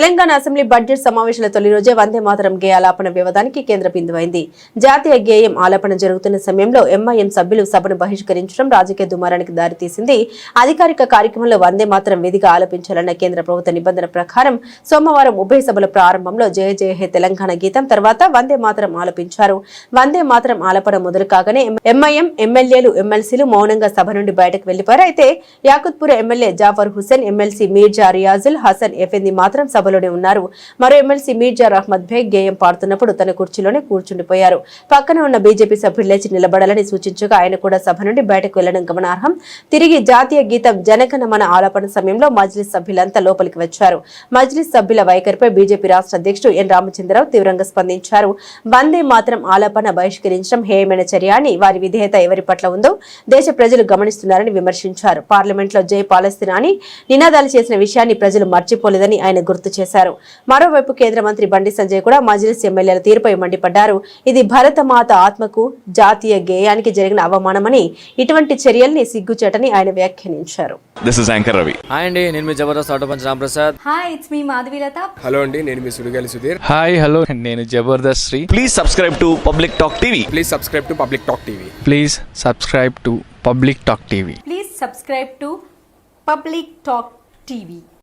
Telangana assembly budget సమావేశాల తొలి రోజే వందే మాతరం గేయ ఆలాపన వివాదానికి కేంద్ర బిందువైంది. జాతీయ గేయం ఆలాపన జరుగుతున్న సమయంలో ఎంఐఎం సభ్యులు సభను బహిష్కరించడం రాజకీయ దుమారానికి దారితీసింది. అధికారిక కార్యక్రమంలో వందే మాతరం వేదిక ఆలపించాలన్న కేంద్ర ప్రభుత్వ నిబంధన ప్రకారం సోమవారం ఉభయ సభల ప్రారంభంలో జయ జయ హే తెలంగాణ గీతం తర్వాత వందే మాతరం ఆలపించారు. వందే మాతరం ఆలపన మొదలు కాగానే ఎంఐఎం ఎమ్మెల్యేలు ఎమ్మెల్సీలు మౌనంగా సభ నుండి బయటకు వెళ్లిపోయారు. అయితే యాకుత్పుర ఎమ్మెల్యే జాఫర్ హుసేన్, ఎమ్మెల్సీ మీర్జా రియాజుల్ హసన్ ఎఫెంది మాత్రం సభలోనే ఉన్నారు. మరో ఎమ్మెల్సీ మీర్జా అహ్మద్ బేగ్ గేయం పాడుతున్నప్పుడు తన కుర్చీలోనే కూర్చుండిపోయారు. పక్కన ఉన్న బీజేపీ సభ్యులు లేచి నిలబడాలని సూచించగా ఆయన కూడా సభ నుండి బయటకు వెళ్లడం గమనార్హం. తిరిగి జాతీయ గీతం జనగణమన ఆలాపన సమయంలో మజ్లిస్ సభ్యులంతా లోపలికి వచ్చారు. మజ్లిస్ సభ్యుల వైఖరిపై బీజేపీ రాష్ట్ర అధ్యక్షుడు ఎన్ రామచంద్రరావు తీవ్రంగా స్పందించారు. వందే మాత్రం ఆలాపన బహిష్కరించడం హేయమైన చర్య అని, వారి విధేయత ఎవరి పట్ల ఉందో దేశ ప్రజలు గమనిస్తున్నారని విమర్శించారు. పార్లమెంట్ లో జై పాలస్తీనా అని నినాదాలు చేసిన విషయాన్ని ప్రజలు మర్చిపోలేదని ఆయన గుర్తు చేశారు. మరోవైపు కేంద్ర మంత్రి బండి సంజయ్ కూడా మజ్లిస్ ఎమ్మెల్యేల తీరుపై మండిపడ్డారు. ఇది భరతమాత ఆత్మకు, జాతీయ గేయానికి జరిగిన అవమానమని, ఇటువంటి చర్యల్ని సిగ్గుచేటని ఆయన వ్యాఖ్యానించారు. This is anchor Ravi. Hi అండి, నేను మీ Jabardasth auto punch Ramprasad. Hi, it's me Madhavilatha. Hello అండి, నేను మీ సుడిగాలి సుధీర్. హాయ్ హలో, నేను Jabardasth Sri. Please subscribe to Public Talk TV. Please subscribe to Public Talk TV. Please subscribe to Public Talk TV. Please subscribe to Public Talk TV.